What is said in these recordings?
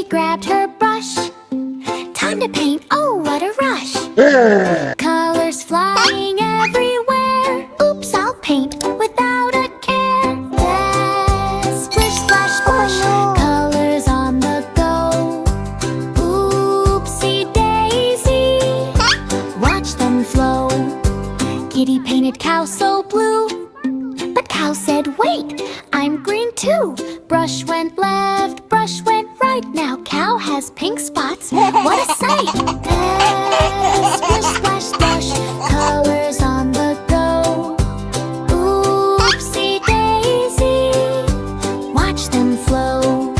grabbed her brush. Time to paint, oh what a rush. Colors flying everywhere. Oops, I'll paint without a care. Yes, splish, splash, splash. Colors on the go. Oopsie daisy, watch them flow. Kitty painted cow so blue, but cow said wait, I'm green too. Brush went left, brush went right. Now cow has pink spots, what a sight. Yes, splish, splash, splash. Colors on the go. Oopsie daisy, watch them flow.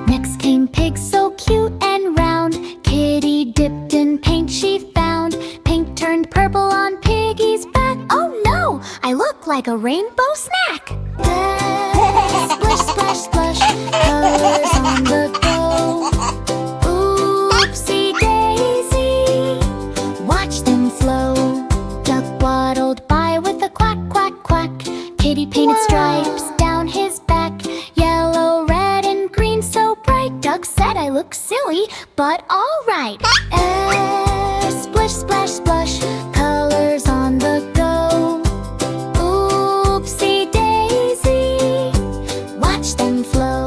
Next came pig so cute and round. Kitty dipped in paint she found. Pink turned purple on piggy's back. Oh no, I look like a rainbow snack. Yes, splish, splash, splash. Colors on the go. Oopsie daisy, watch them flow. Duck waddled by with a quack, quack, quack. Kitty painted stripes down his back. Yellow, red, and green so bright. Duck said I look silly, but alright. Splish, splash, splash. Colors on the go. Oopsie daisy, watch them flow.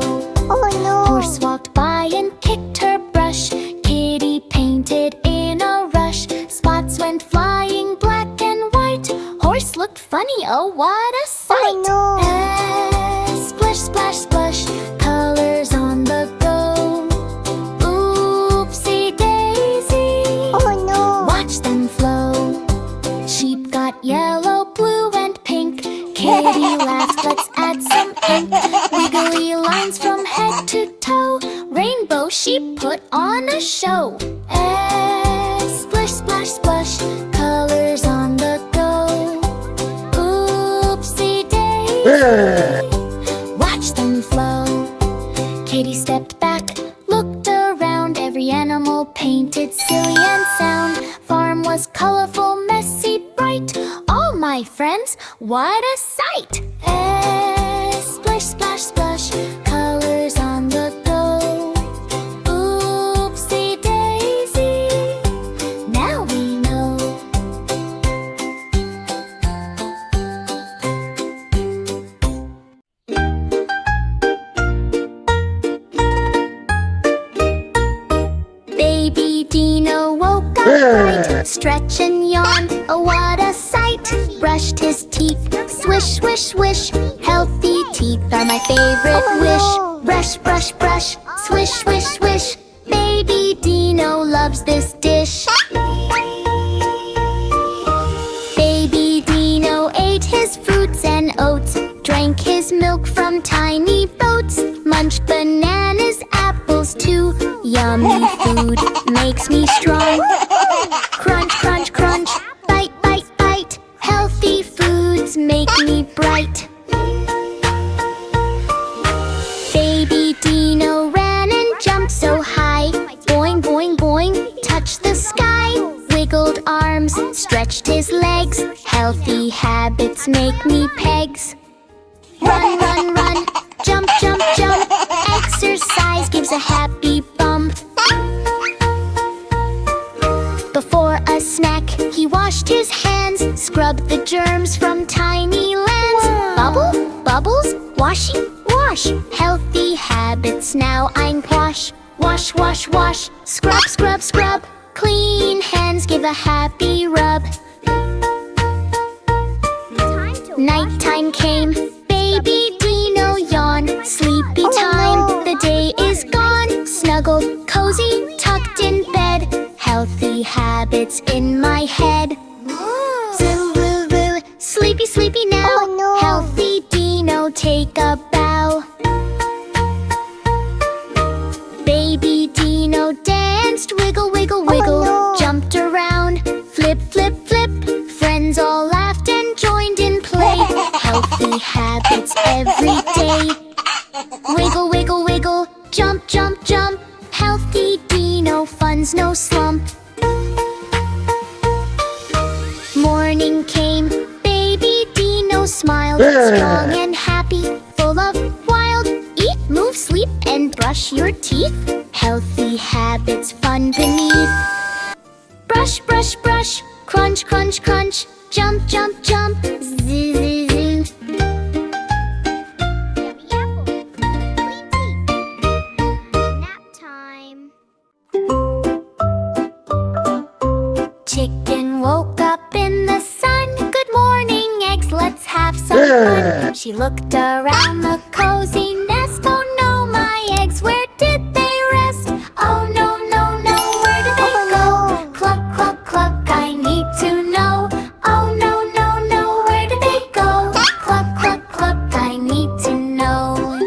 Oh no! Horse walked by and kicked her brush. Kitty painted in a rush. Spots went flying black and white. Horse looked funny, oh what a sight. Oh no! Splish, splash, splash. Colors on the go. Oopsie daisy, oh no! Watch them flow. Sheep got yellow, blue, and pink. Kitty laughed, let's add some ink. Wiggly lines from head to toe. Rainbow sheep put on a show. Splish, splash, splash. Colors on the go. Oopsie daisy, watch them flow. Kitty stepped back, looked around. Every animal painted silly and sound. Farm was colorful, messy, bright. All my friends, what a sight. Splish, splash, splash. Colors on the go. Oopsie daisy, now we know. Baby Dino woke up bright, stretch and yawn, oh what a sight. Brushed his teeth, swish, swish, swish. Healthy teeth are my favorite wish. Brush, brush, brush, swish, swish, swish. Baby Dino loves this dish. Baby Dino ate his fruits and oats, drank his milk from tiny boats, munched bananas, apples too. Yummy food makes me strong. Crunch, crunch, crunch, bite, bite, bite. Healthy foods make me bright. Baby Dino ran and jumped so high. Boing, boing, boing, touched the sky. Wiggled arms, stretched his legs. Healthy habits make me pegs. Run, run, run, jump, jump, jump. Exercise gives a happy bump. Before a snack, he washed his hands, scrubbed the germs from tiny lands. Bubble, bubbles, washy, wash. Healthy habits now I'm quash. Wash, wash, wash, scrub, scrub, scrub. Clean hands give a happy rub. Nighttime came, baby Dino yawned. Sleepy time, the day is gone. Snuggled, cozy, tucked in bed. Healthy habits in my head. Zoo, woo, woo, sleepy, sleepy now. Oh, no. Healthy Dino, take a bow. Baby Dino danced, wiggle, wiggle, wiggle. Oh, no. Jumped around, flip, flip, flip. Friends all laughed and joined in play. Healthy habits every day. Wiggle, wiggle, wiggle, jump, jump, jump. Healthy Dino, fun's no slump. Morning came, baby Dino smiled. Strong and happy, full of wild. Eat, move, sleep, and brush your teeth. Healthy habits, fun beneath. Brush, brush, brush, crunch, crunch, crunch. Jump, jump, jump, zoo, zoo, zoo. Nap time. Chicken woke up in the sun. Good morning, eggs, let's have some fun. She looked around the cozy nest. Oh no, my eggs, where did they rest? Oh no, no, no, where did they go? Cluck, cluck, cluck, I need to know. Oh no, no, no, where did they go? Cluck, cluck, cluck, I need to know.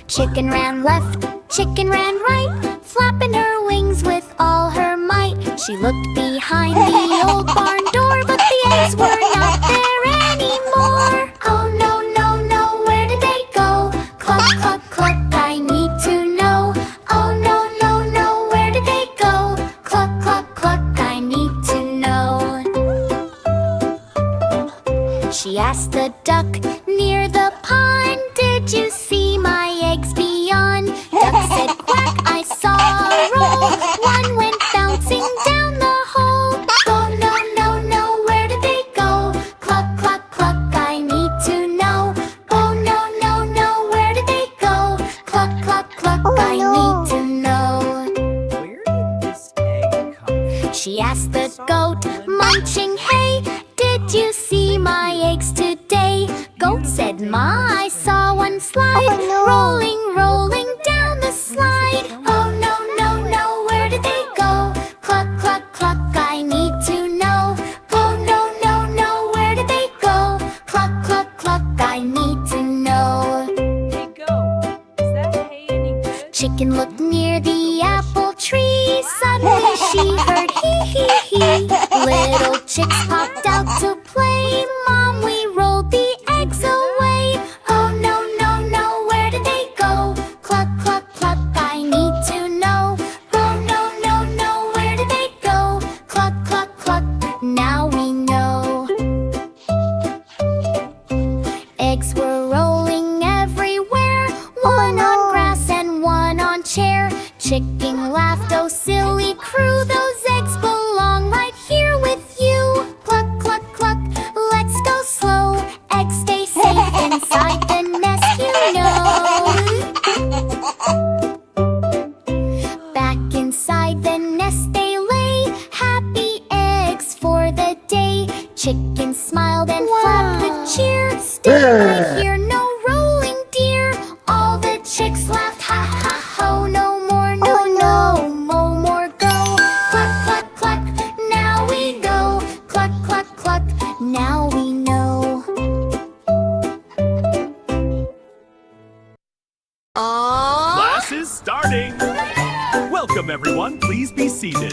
Chicken ran left, chicken ran right, flapping her wings with all her might. She looked behind the old barn door, but the eggs were not there anymore. Oh no, no, no, where did they go? Cluck, cluck, cluck, I need to know. Oh no, no, no, where did they go? Cluck, cluck, cluck, I need to know. She asked the duck near the pond, did you see my eggs beyond? Duck said quack, I saw a roll. One went bouncing down the hole. Oh no, no, no, where did they go? Cluck, cluck, cluck, I need to know. Oh no, no, no, where did they go? Cluck, cluck, cluck, I need to know. Where did this egg come from? She asked the goat, munching hay, did you see my eggs today? Goat said, Ma, I saw one slide, rolling, rolling down the slide. Oh no, no, no, where did they go? Cluck, cluck, cluck, I need to know. Oh no, no, no, where did they go? Cluck, cluck, cluck, I need to know. Hey, goat, is that hay any good? Chicken looked near the apple tree. Suddenly she heard hee hee hee. Little chicks popped out to play. Mom, we rolled the eggs away. Oh no, no, no, where did they go? Cluck, cluck, cluck, I need to know. Oh no, no, no, where did they go? Cluck, cluck, cluck, now we know. Eggs were rolling everywhere, one on grass and one on chair. Chicken laughed, oh silly crew, those eggs belong right here with you. Cluck, cluck, cluck, let's go slow. Eggs stay safe inside the nest, you know. Back inside the nest they lay, happy eggs for the day. Chicken smiled and flapped with cheer. Still I hear no rolling deer. All the chicks laughed, ha ha ho. No more, no, no, no more go. Cluck, cluck, cluck, now we go. Cluck, cluck, cluck, now we know. Class is starting! Welcome everyone, please be seated.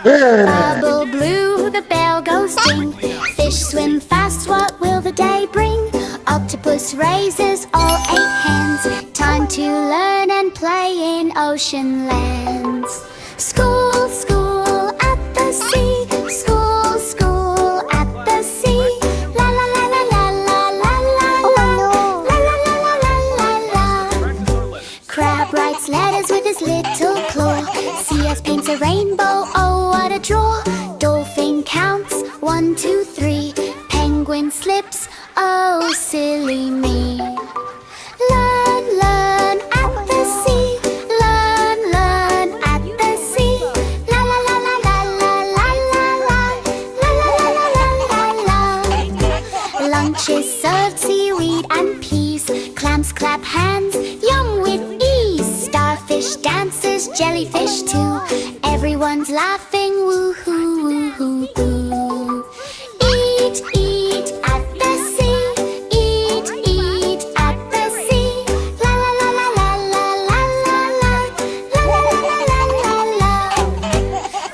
Bubble blue, the bell goes ding. Fish swim fast, what will the day bring? Octopus raises all 8 hands. Time to learn and play in ocean lands. School, school at the sea. School, school at the sea. La la la la la la la la la. La la la la la la la. Crab writes letters with his little claw. CS paints a rainbow, oh what a draw. Dolphin counts 1, 2, 3. Penguin slips, oh silly me. Learn, learn at the sea. Learn, learn at the sea. La la la la la la la la la. La la la la la la la. Lunch is served, seaweed and peas. Clams clap hands, yum with ease. Starfish dances, jellyfish too. Everyone's laughing, woohoo, woohoo, boo. Eat, eat at the sea. Eat, eat at the sea. La la la la la la la la la. La la la la la la.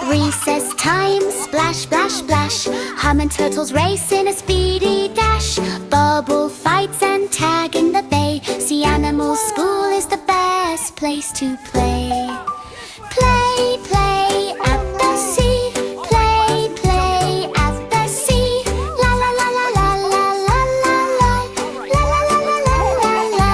Recess time, splash, splash, splash. Hum and turtles race in a speedy dash. Bubble fights and tag in the bay. Sea Animal School is the best place to play. Play, play at the sea. Play, play at the sea. La la la la la la la la la. La la la la la la la.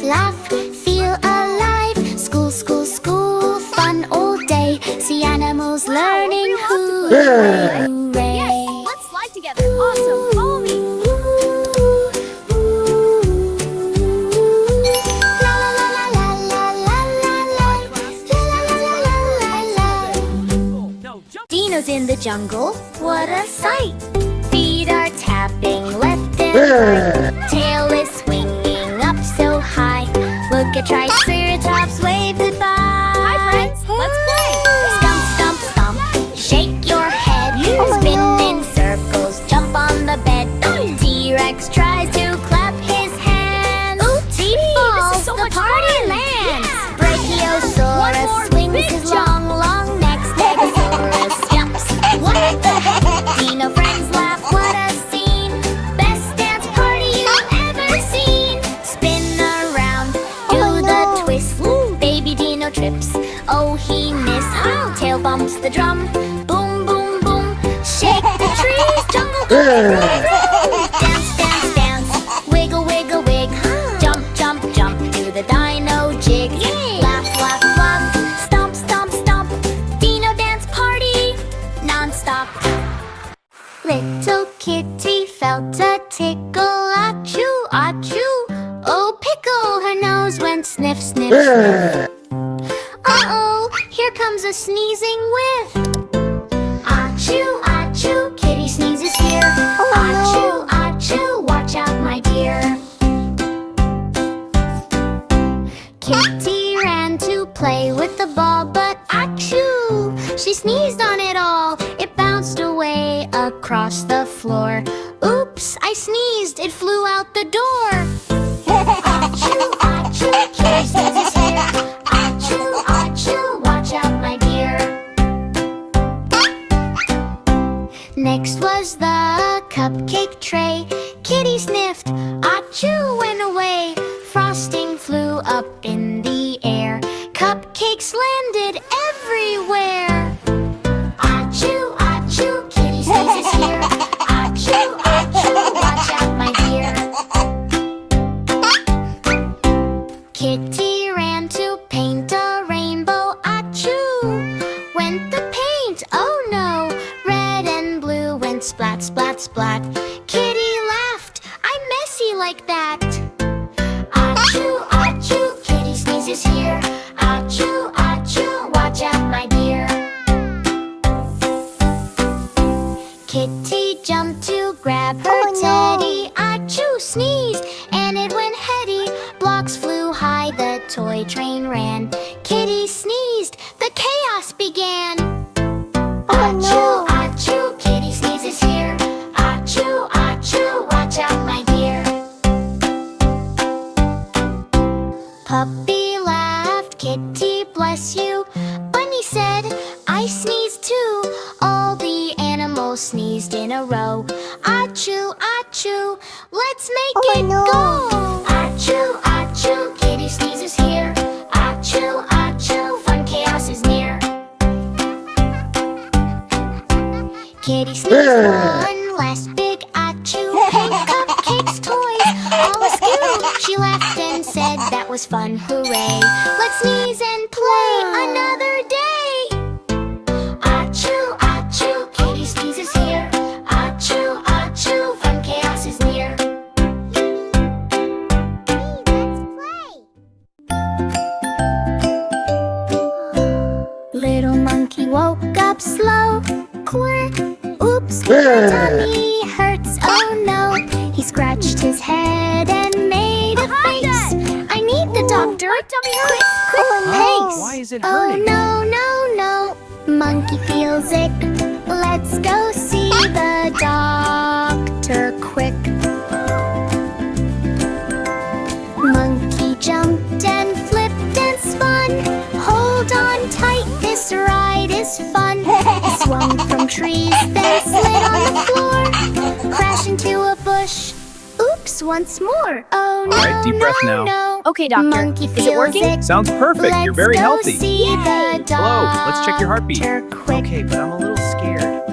laugh, feel alive. School, school, school, fun all day. See animals learning. Hooray! Yes, let's slide together. Awesome. Follow me. La la la la la la la la la. No, jump. Dino's in the jungle, what a sight! Feet are tapping left and right. Tail is swinging up so high. Look at Triceratops wave goodbye. Hi, friends. Let's play. Stomp, stomp, stomp, shake your head. Spin in circles, jump on the bed. T-Rex tries to clap his hands. Oops, he falls, this is so the much party fun. lands. Yeah. Brachiosaurus One more swings big his jump. long, long neck. Stegosaurus jumps. What the heck? Dino friends laugh, what a scene. Best dance party you've ever seen. Spin around, do the twist. Baby Dino trips, oh he missed. Tail bumps the drum, boom, boom, boom. Shake the trees, jungle boom. Dance, dance, dance, wiggle, wiggle, wig. Jump, jump, jump, do the dino jig. Laugh, laugh, laugh, stomp, stomp, stomp. Dino dance party, non-stop. Little kitty felt a tickle, achoo, achoo. Oh, pickle, her nose went sniff, sniff, sniff. Uh-oh, here comes a sneezing whiff. Achoo, achoo, kitty sneezes here. Achoo, achoo, watch out, my dear. Kitty ran to play with the ball, but achoo! She sneezed on it all. It bounced away across the floor. Oops, I sneezed. It flew out the door. Achoo, achoo, kitty sneezes here. Achoo, achoo, watch out, my dear. Next was the cupcake tray. Kitty sniffed. Achoo, went away. Frosting flew up in the air. Cupcakes landed everywhere. Achoo, achoo, kitty sneezes here. Achoo, achoo, watch out, my dear. Kitty ran to paint a rainbow. Achoo, went the paint. Oh no, red and blue went splat, splat, splat. Kitty laughed. I'm messy like that. Achoo, achoo, kitty sneezes here. Achoo, achoo, watch out, my dear. Kitty jumped to grab her teddy. Achoo, sneezed, and it went heady. Blocks flew high, the toy train ran. Kitty sneezed, the chaos began. Achoo, achoo, kitty sneezes here. Achoo, achoo, watch out, my dear. Puppy laughed, Kitty bless you. Bunny said, I sneezed too. All the animals sneezed in a row. Achoo, achoo, let's make it go. Achoo, achoo, Kitty sneezes here. Achoo, achoo, fun chaos is near. Kitty sneezed one last big achoo. Pink cupcakes, toys, all askew. She laughed and said that was fun, hooray. Let's sneeze and play another day. Achoo, achoo, Kitty sneezes here. Achoo, achoo, fun chaos is near. Little monkey woke up slow. Quirk, oops, my tummy hurts, oh no. He scratched his head and made a face. I need the doctor. Quick, quick pace. Why is it Oh hurting? no, no, no. Monkey feels sick. Let's go see the doctor quick. Monkey jumped and flipped and spun. Hold on tight, this ride is fun. He swung from trees, then slid on the floor. Crash into a bush. Oops, once more. Oh no, All right, deep breath no, now. no. Okay, doctor. Monkey Is feels it working? sick. Sounds perfect. You're very Let's healthy. go see the doctor. Hello, let's check your heartbeat. Quick. Okay, but I'm a little scared.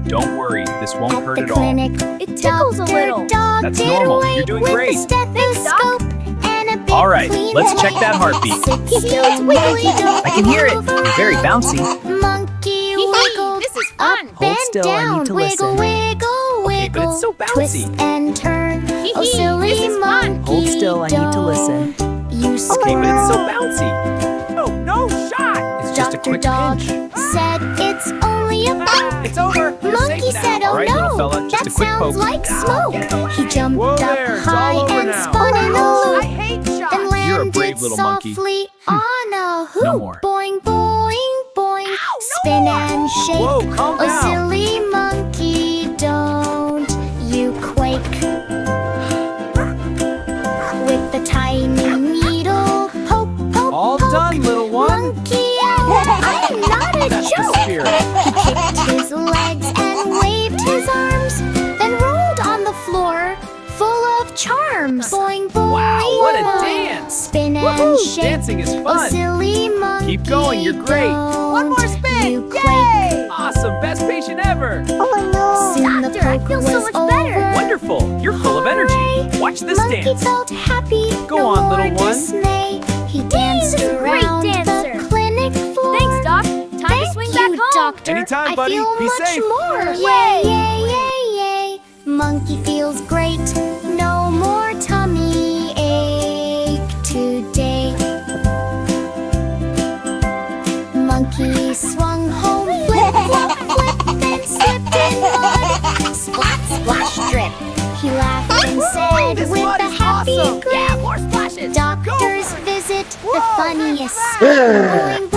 Don't worry, this won't At hurt the at all. clinic, It tickles a little. Dog That's did normal. away You're doing with great. the stethoscope and a bit All right, cleaner. let's check that heartbeat. Sit still, monkey, don't I can hear it. move You're very bouncy. Monkey wiggled This is up fun. and Hold still, I down. need to Wiggle, listen. wiggle, Okay, but wiggle. it's so bouncy. Twist and turn. Oh, silly This is fun. monkey. Hold still, I need to listen. don't You Okay, but it's so squirrel. bouncy. No, no shot. It's just a Dr. quick Dog pinch. said it's only a bump. It's over. You're Monkey safe now. said, oh All right, no, little fella, just that a quick sounds poke. like smoke. He jumped Whoa up there, it's high all over and now. spun in a I loop. hate Then shots. landed You're a brave little monkey. softly on a hoop. No more. Boing, boing, boing. Spin and shake. Whoa, calm Oh, down. silly monkey, don't you quake. With the tiny needle, poke, poke, All poke. done, little one. Monkey out. I'm not a That's the joke. spirit. He kicked his legs and waved his arms, then rolled on the floor, full of charms. Boing, boing, Wow, what a boing. dance. Spin and Woohoo, shake. dancing is Oh, fun. silly monkey, Keep going, you're great. don't One more spin. you quake. Yay! Awesome, best patient ever. Soon the Doctor, I poke feel so was much better. over. Wonderful, you're full of energy. Watch this Monkey dance. felt happy, Go no on, more little one. dismay. He danced He's a great around dancer. the clinic floor. Thanks, Doc. Time to Thank swing you, back home. Doctor. Anytime, I buddy. feel Be much safe. more. Yay, yay, yay, yay. Monkey feels great. No more tummy ache today. Monkey swung home, flip, flop, flip, then slipped in mud. Splat, splash, drip. He laughed and said this with mud a is happy awesome. grin. Yeah, more splashes. Doctors visit the funniest. Boing,